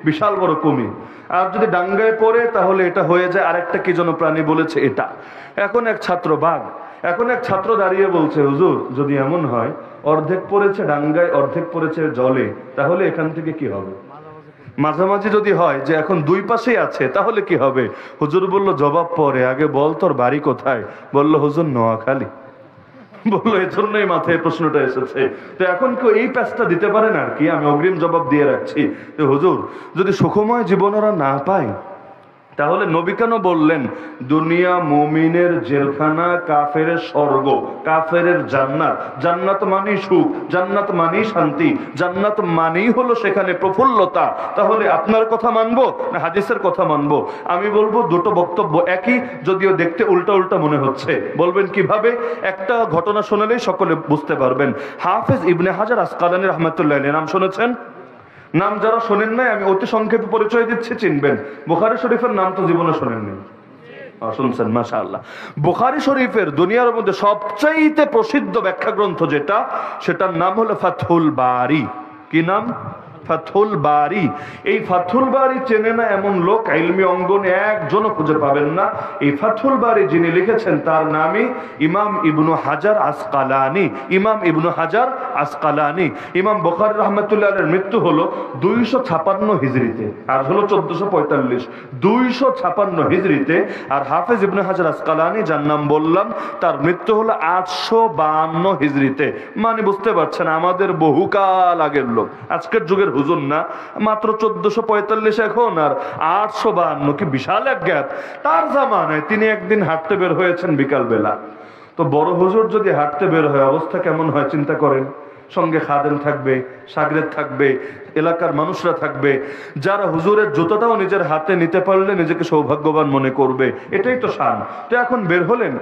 বিশাল বড় কুমির। আর যদি ডাঙ্গায় পড়ে তাহলে এটা হয়ে যায় আরেকটা কি যেন প্রাণী বলেছে এটা। এখন এক ছাত্র বাঘ, এখন এক ছাত্র দাঁড়িয়ে বলছে, হুজুর যদি এমন হয় অর্ধেক পড়েছে ডাঙ্গায় অর্ধেক পড়েছে জলে, তাহলে এখান থেকে কি হবে? মাঝামাঝি যদি হয় যে এখন দুই পাশেই আছে তাহলে কি হবে? হুজুর বলল জবাব পরে, আগে বল তোর বাড়ি কোথায়? বলল হুজুর নোয়াখালী। বললো এই জন্যই মাথায় প্রশ্নটা এসেছে। তো এখন কেউ এই প্যাচটা দিতে পারেন আর কি, আমি অগ্রিম জবাব দিয়ে রাখছি। তো হুজুর যদি সুখময় জীবন ওরা না পায় তাহলে নবী কেন বললেন দুনিয়া মুমিনের জেলখানা, কাফেরের স্বর্গ, কাফেরের জান্নাত? জান্নাত মানেই সুখ, জান্নাত মানেই শান্তি, জান্নাত মানেই হলো সেখানে প্রফুল্লতা। তাহলে আপনার কথা মানবো না হাদিসের কথা মানবো? আমি বলবো দুটো বক্তব্য একই, যদিও দেখতে উল্টা উল্টা মনে হচ্ছে। বলবেন কিভাবে? একটা ঘটনা শোনালেই সকলে বুঝতে পারবেন। হাফেজ ইবনে হাজার আসকালানী রাহমাতুল্লাহ আলাইহি নাম শুনেছেন? নাম যারা শোনেন নাই আমি অতি সংক্ষেপে পরিচয় দিচ্ছি, চিনবেন। বুখারী শরীফের নাম তো জীবনে শোনেননি, শুনছেন মাশাআল্লাহ। বুখারী শরীফের দুনিয়ার মধ্যে সবচাইতে প্রসিদ্ধ ব্যাখ্যা গ্রন্থ যেটা, সেটার নাম হলো ফাতহুল বারী। কি নাম? ফাতহুল বারী। এই ফাতহুল বারী চেনে না এমন লোক ইলমি অঙ্গনে একজনও খুঁজে পাবেন না। এই ফাতহুল বারী যিনি লিখেছেন তার নামই ইমাম ইবনু হাজার আসকালানী। ইমাম ইবনু হাজার আসকালানী। ইমাম বুখারী রাহমাতুল্লাহ আলাইহির মৃত্যু হলো 256 হিজরিতে, আর হলো 1445। 256 হিজরিতে। আর হাফেজ ইবনে হাজার আসকালানী যার নাম বললাম তার মৃত্যু হলো 852 হিজরিতে। মানে বুঝতে পারছেন আমাদের বহুকাল আগের লোক, আজকের যুগের হুজুর না। মাত্র 1445 এখন আর 852, কি বিশাল এক গ্যাপ। তার জামানায় তিনি একদিন হাঁটতে বের হয়েছেন বিকাল বেলা। তো বড় হুজুর যদি হাঁটতে বের হয় অবস্থা কেমন হয় চিন্তা করেন। সঙ্গে খাদেম থাকবে, সাগরেদ থাকবে, এলাকার মানুষরা থাকবে, যারা হুজুরের জুতোটাও নিজের হাতে নিতে পারলে নিজেকে সৌভাগ্যবান মনে করবে। এটাই তো শান। তো এখন বের হলেন,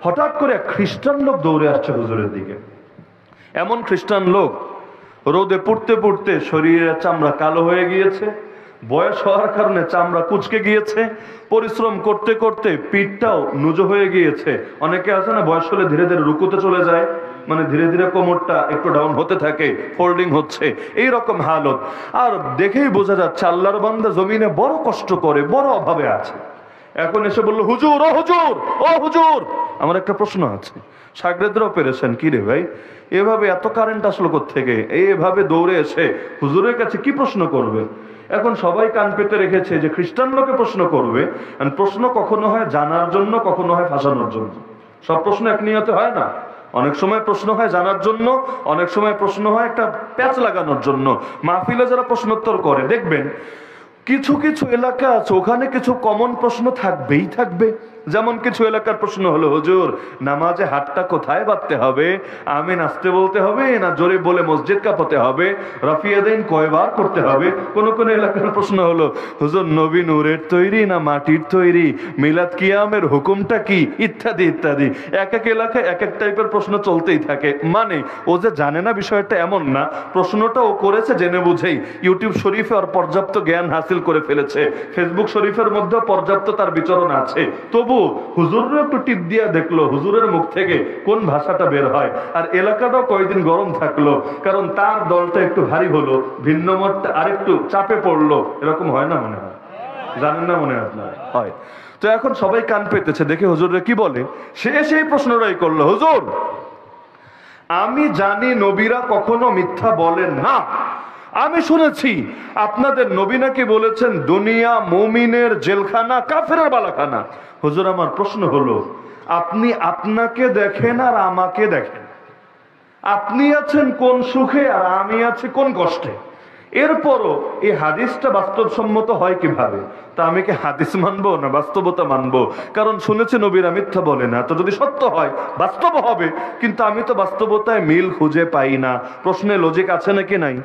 হঠাৎ করে এক খ্রিস্টান লোক দৌড়ে আসছে হুজুরের দিকে। এমন খ্রিস্টান লোক রোদে পুড়তে পুড়তে শরীরের চামড়া কালো হয়ে গিয়েছে, বয়স হওয়ার কারণে চামড়া কুচকে গিয়েছে, পরিশ্রম করতে করতে পিঠটাও নুজো হয়ে গিয়েছে। অনেকে আছে না বয়স হলে ধীরে ধীরে রুকুতে চলে যায়, মানে ধীরে ধীরে কোমরটা একটু ডাউন হতে থাকে, ফোল্ডিং হচ্ছে, এই রকম হালত। আর দেখেই বোঝা যাচ্ছে আল্লাহর বান্দা জমিনে বড় কষ্ট করে, বড় অভাবে আছে। এখন এসে বললো হুজুর, ও হুজুর, ও হুজুর, আমার একটা প্রশ্ন আছে। সাগরেদরাও পেরেছেন, কি রে ভাই এভাবে এত কারেন্ট আসলো কোত্থেকে? এইভাবে দৌড়ে এসে হুজুরের কাছে কি প্রশ্ন করবে? এখন সবাই কান পেতে রেখেছে যে খ্রিস্টান লোকে প্রশ্ন করবে। প্রশ্ন কখনো হয় জানার জন্য, কখনো হয় ফাঁসানোর জন্য। সব প্রশ্ন এক নিয়তে হয় না। অনেক সময় প্রশ্ন হয় জানার জন্য, অনেক সময় প্রশ্ন হয় একটা প্যাচ লাগানোর জন্য। মাহফিলে যারা প্রশ্নোত্তর করে দেখবেন কিছু কিছু এলাকা আছে ওখানে কিছু কমন প্রশ্ন থাকবেই থাকবে। যেমন কিছু এলাকার প্রশ্ন হলো হুজুর নামাজে হাতটা কোথায় বাঁধতে হবে? আমিন আসতে বলতে হবে না জোরে বলে মসজিদ কাঁপাতে হবে? রাফিয়াদাইন কয়বার করতে হবে? কোন কোন এলাকার প্রশ্ন হলো হুজুর নবী নূরের তৈরি না মাটির তৈরি? মিলাদ কিয়ামের হুকুমটা কি? ইত্যাদি ইত্যাদি। এক এক এলাকায় এক এক টাইপের প্রশ্ন চলতেই থাকে। মানে ও যে জানে না বিষয়টা এমন না, প্রশ্নটা ও করেছে জেনে বুঝেই। ইউটিউব শরীফে আর পর্যাপ্ত জ্ঞান হাসিল করে ফেলেছে, ফেসবুক শরীফের মধ্যে পর্যাপ্ত তার বিচরণ আছে। তবু হুজুরও একটু টিপ দিয়া দেখলো হুজুরের মুখ থেকে কোন ভাষাটা বের হয়। আর এলাকাটাও কয়েকদিন গরম থাকলো, কারণ তার দলটা একটু ভারী হলো, ভিন্ন মতটা আরেকটু চাপে পড়লো। এরকম হয় না মনে হয়? জানেন না মনে হয় আপনারা? হয়। তো এখন সবাই কান পেতেছে দেখে হুজুরে কি বলে। সে সেই প্রশ্নটাই করলো, হুজুর আমি জানি নবীরা কখনো মিথ্যা বলেন না। আমি শুনেছি আপনাদের নবী নাকি বলেছেন দুনিয়া মুমিনের জেলখানা, কাফেরের বালাখানা। হুজুর আমার প্রশ্ন হলো আপনি আপনাকে দেখেন আর আমাকে দেখেন, আপনি আছেন কোন সুখে আর আমি আছি কোন কষ্টে। এরপরও এই হাদিসটা বাস্তবসম্মত হয় কিভাবে? তা আমি কি হাদিস মানবো না বাস্তবতা মানবো? কারণ শুনেছি নবীরা মিথ্যা বলে না, তো যদি সত্য হয় বাস্তব হবে। কিন্তু আমি তো বাস্তবতায় মিল খুঁজে পাই না। প্রশ্নে লজিক আছে নাকি নাই?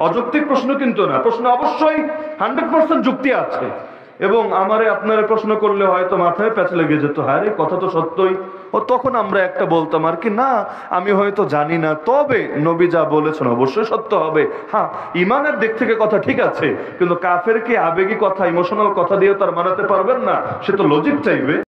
অযৌক্তিক প্রশ্ন কিন্তু না, প্রশ্ন অবশ্যই 100% যুক্তি আছে। এবং আমারে আপনারা প্রশ্ন করলে হয়তো মাথায় প্যাচ লেগে যেত, হ্যাঁ রে কথা তো সত্যই। ও তখন আমরা একটা বলতাম আর কি, না আমি হয়তো জানি না, তবে নবী যা বলেছেন অবশ্যই সত্য হবে। হ্যাঁ ইমানের দিক থেকে কথা ঠিক আছে, কিন্তু কাফেরকে আবেগী কথা, ইমোশনাল কথা দিয়ে তার মানাতে পারবেন না, সে তো লজিক চাইবে।